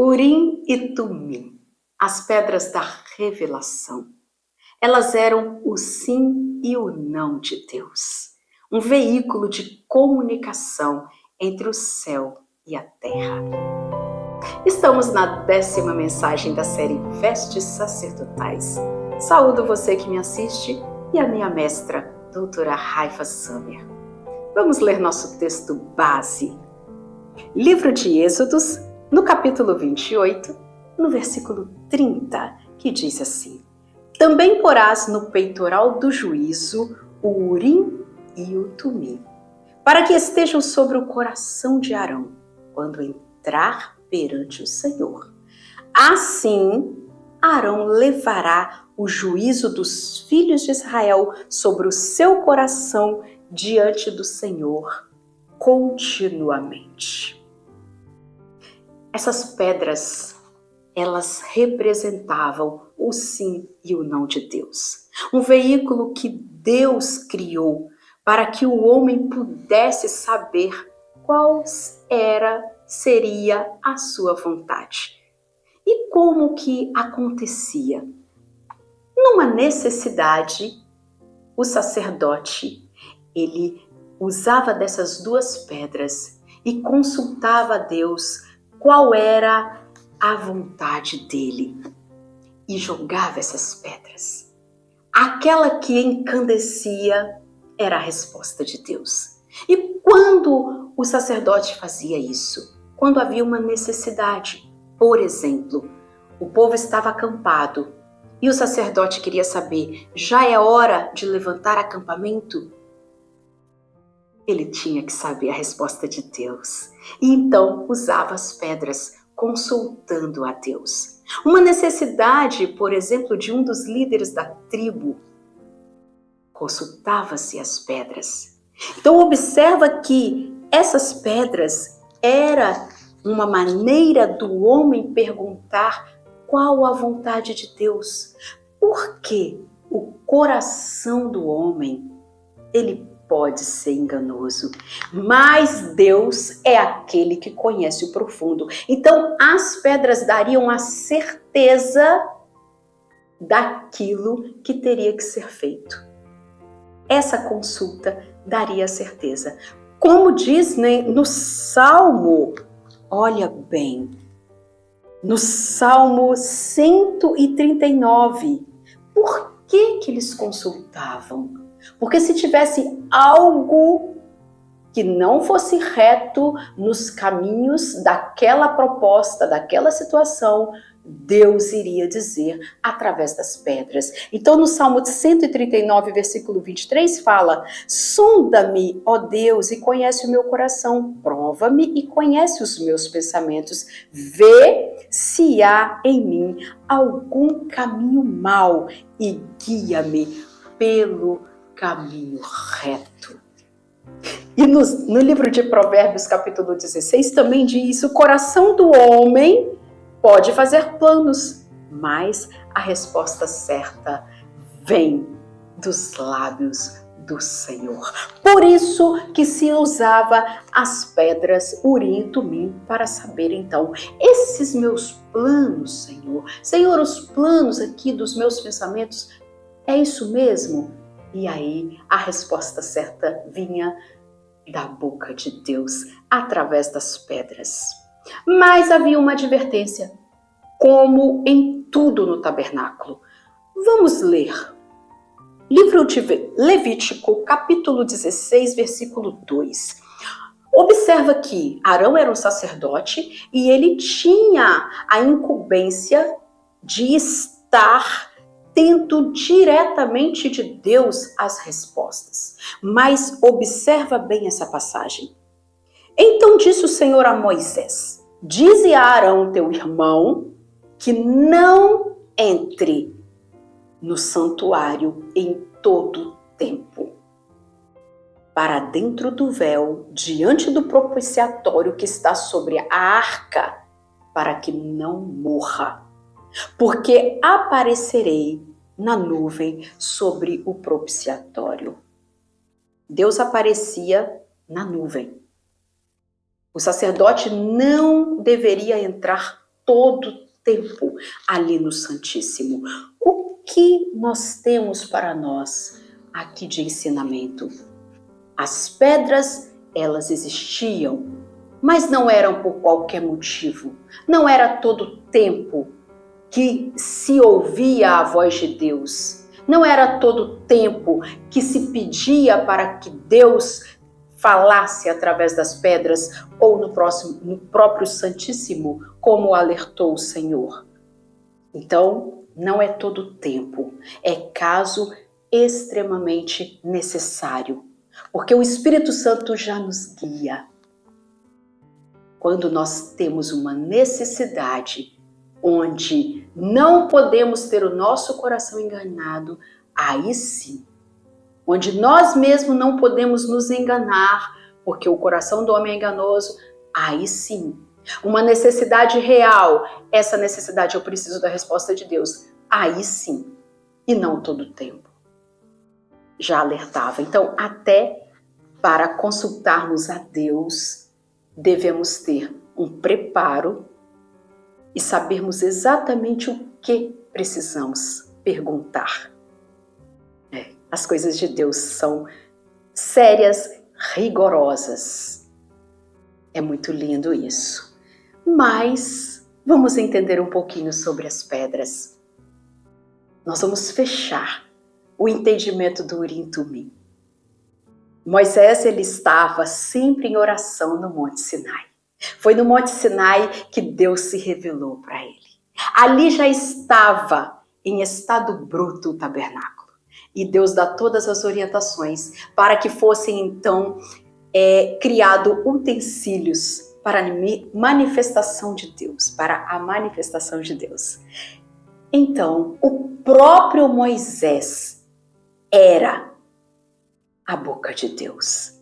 Urim e Tumim, as pedras da revelação. Elas eram o sim e o não de Deus, um veículo de comunicação entre o céu e a terra. Estamos na 10ª mensagem da série Vestes Sacerdotais. Saúdo você que me assiste e a minha mestra, doutora Haifa Samir. Vamos ler nosso texto base. Livro de Êxodos, no capítulo 28, no versículo 30, que diz assim: Também porás no peitoral do juízo o Urim e o Tumim, para que estejam sobre o coração de Arão, quando entrar perante o Senhor. Assim, Arão levará o juízo dos filhos de Israel sobre o seu coração diante do Senhor continuamente. Essas pedras, elas representavam o sim e o não de Deus. Um veículo que Deus criou para que o homem pudesse saber qual seria a sua vontade. E como que acontecia? Numa necessidade, o sacerdote, ele usava dessas duas pedras e consultava a Deus qual era a vontade dele e jogava essas pedras. Aquela que encandecia era a resposta de Deus. E quando o sacerdote fazia isso? Quando havia uma necessidade. Por exemplo, o povo estava acampado e o sacerdote queria saber, já é hora de levantar acampamento? Ele tinha que saber a resposta de Deus. E então usava as pedras, consultando a Deus. Uma necessidade, por exemplo, de um dos líderes da tribo, consultava-se as pedras. Então observa que essas pedras era uma maneira do homem perguntar qual a vontade de Deus. Porque o coração do homem, ele pode ser enganoso, mas Deus é aquele que conhece o profundo. Então as pedras dariam a certeza daquilo que teria que ser feito. Essa consulta daria certeza. Como diz, no Salmo, olha bem, no Salmo 139, por que eles consultavam? Porque se tivesse algo que não fosse reto nos caminhos daquela proposta, daquela situação, Deus iria dizer através das pedras. Então no Salmo 139, versículo 23 fala: Sonda-me, ó Deus, e conhece o meu coração, prova-me e conhece os meus pensamentos, vê se há em mim algum caminho mau e guia-me pelo caminho reto. E no livro de Provérbios, capítulo 16, também diz: o coração do homem pode fazer planos, mas a resposta certa vem dos lábios do Senhor. Por isso que se usava as pedras Urim e Tumim para saber então, esses meus planos, Senhor, os planos aqui dos meus pensamentos, é isso mesmo? E aí a resposta certa vinha da boca de Deus através das pedras. Mas havia uma advertência, como em tudo no tabernáculo. Vamos ler. Livro de Levítico, capítulo 16, versículo 2. Observa que Arão era um sacerdote e ele tinha a incumbência de estar tendo diretamente de Deus as respostas. Mas observa bem essa passagem. Então disse o Senhor a Moisés: Dize a Arão, teu irmão, que não entre no santuário em todo tempo, para dentro do véu, diante do propiciatório que está sobre a arca, para que não morra. Porque aparecerei na nuvem sobre o propiciatório. Deus aparecia na nuvem. O sacerdote não deveria entrar todo tempo ali no Santíssimo. O que nós temos para nós aqui de ensinamento? As pedras, elas existiam, mas não eram por qualquer motivo. Não era todo tempo que se ouvia a voz de Deus. Não era todo tempo que se pedia para que Deus falasse através das pedras ou no próprio Santíssimo, como alertou o Senhor. Então, não é todo tempo, é caso extremamente necessário, porque o Espírito Santo já nos guia. Quando nós temos uma necessidade onde não podemos ter o nosso coração enganado, aí sim, onde nós mesmos não podemos nos enganar, porque o coração do homem é enganoso, aí sim, uma necessidade real, essa necessidade eu preciso da resposta de Deus, aí sim, e não todo o tempo. Já alertava. Então, até para consultarmos a Deus, devemos ter um preparo e sabermos exatamente o que precisamos perguntar. As coisas de Deus são sérias, rigorosas. É muito lindo isso. Mas vamos entender um pouquinho sobre as pedras. Nós vamos fechar o entendimento do Urim e Tumim. Moisés, ele estava sempre em oração no Monte Sinai. Foi no Monte Sinai que Deus se revelou para ele. Ali já estava em estado bruto o tabernáculo. E Deus dá todas as orientações para que fossem então criados utensílios para a manifestação de Deus, para a manifestação de Deus. Então, o próprio Moisés era a boca de Deus.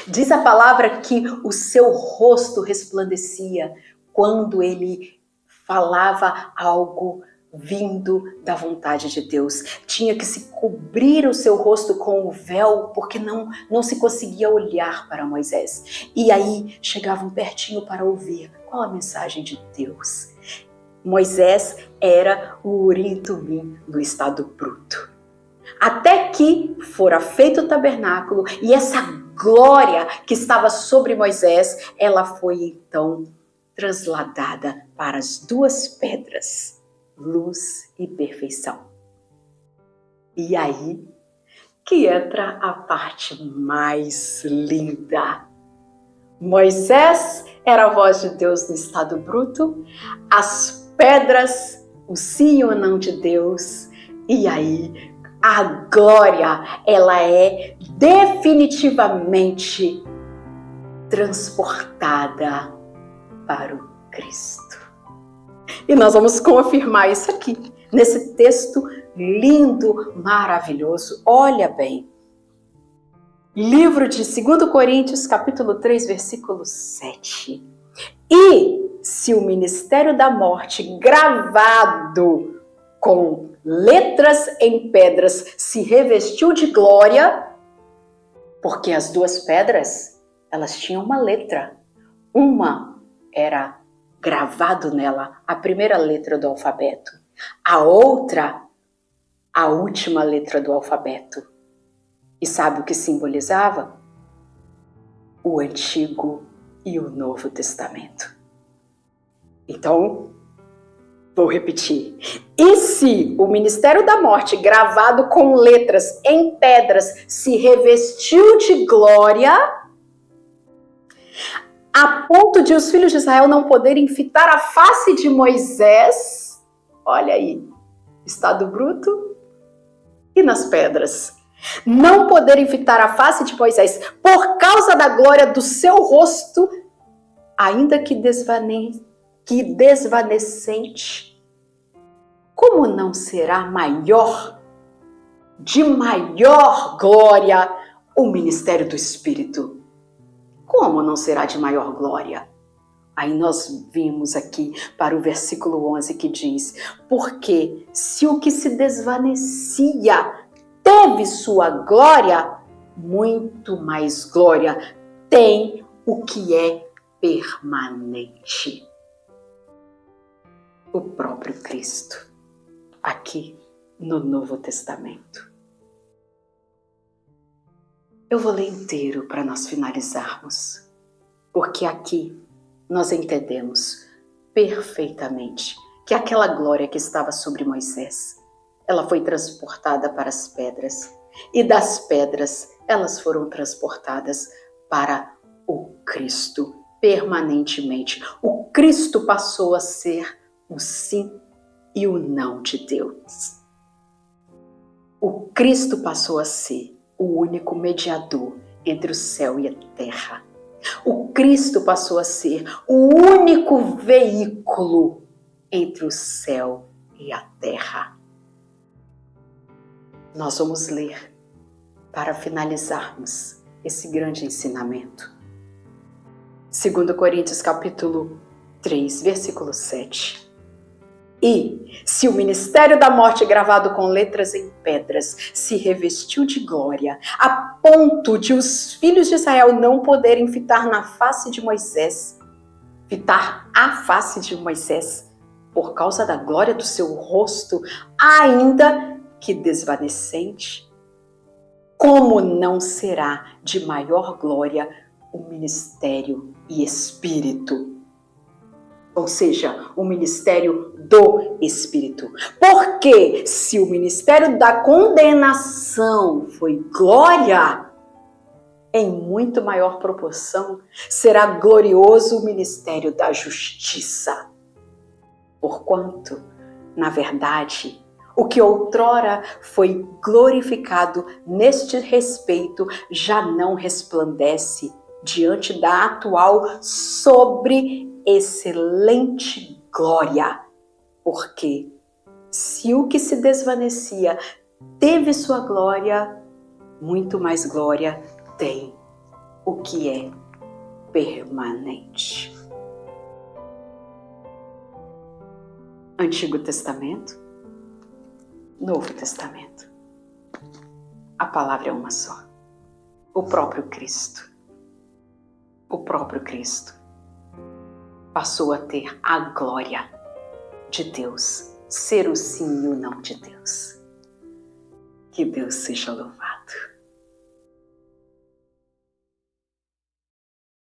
Diz a palavra que o seu rosto resplandecia quando ele falava algo vindo da vontade de Deus. Tinha que se cobrir o seu rosto com o véu, porque não se conseguia olhar para Moisés. E aí chegavam pertinho para ouvir qual a mensagem de Deus. Moisés era o Urim e Tumim no estado bruto. Até que fora feito o tabernáculo e essa glória que estava sobre Moisés, ela foi então transladada para as duas pedras, luz e perfeição. E aí que entra a parte mais linda. Moisés era a voz de Deus no estado bruto, as pedras, o sim ou não de Deus, e aí a glória, ela é definitivamente transportada para o Cristo. E nós vamos confirmar isso aqui, nesse texto lindo, maravilhoso. Olha bem, livro de 2 Coríntios, capítulo 3, versículo 7. E se o ministério da morte, gravado com letras em pedras, se revestiu de glória, porque as duas pedras, elas tinham uma letra. Uma era gravado nela a primeira letra do alfabeto, a outra, a última letra do alfabeto. E sabe o que simbolizava? O Antigo e o Novo Testamento. Então, vou repetir. E se o ministério da morte, gravado com letras em pedras, se revestiu de glória, a ponto de os filhos de Israel não poderem fitar a face de Moisés, olha aí, estado bruto, e nas pedras, não poderem fitar a face de Moisés por causa da glória do seu rosto, ainda que desvanecente, como não será de maior glória, o ministério do Espírito? Como não será de maior glória? Aí nós vimos aqui para o versículo 11 que diz: porque se o que se desvanecia teve sua glória, muito mais glória tem o que é permanente. o próprio Cristo, aqui no Novo Testamento. Eu vou ler inteiro para nós finalizarmos, porque aqui nós entendemos perfeitamente que aquela glória que estava sobre Moisés, ela foi transportada para as pedras, e das pedras elas foram transportadas para o Cristo permanentemente. O Cristo passou a ser o sim e o não de Deus. O Cristo passou a ser o único mediador entre o céu e a terra. O Cristo passou a ser o único veículo entre o céu e a terra. Nós vamos ler, para finalizarmos esse grande ensinamento, 2 Coríntios capítulo 3, versículo 7. E, se o ministério da morte gravado com letras em pedras se revestiu de glória, a ponto de os filhos de Israel não poderem fitar a face de Moisés, por causa da glória do seu rosto, ainda que desvanecente, como não será de maior glória o ministério e espírito? Ou seja, o ministério do Espírito. Porque se o ministério da condenação foi glória, em muito maior proporção será glorioso o ministério da justiça. Porquanto, na verdade, o que outrora foi glorificado neste respeito já não resplandece diante da atual excelente glória, porque se o que se desvanecia teve sua glória, muito mais glória tem o que é permanente. Antigo Testamento, Novo Testamento. A palavra é uma só. O próprio Cristo. O próprio Cristo passou a ter a glória de Deus, ser o sim e o não de Deus. Que Deus seja louvado.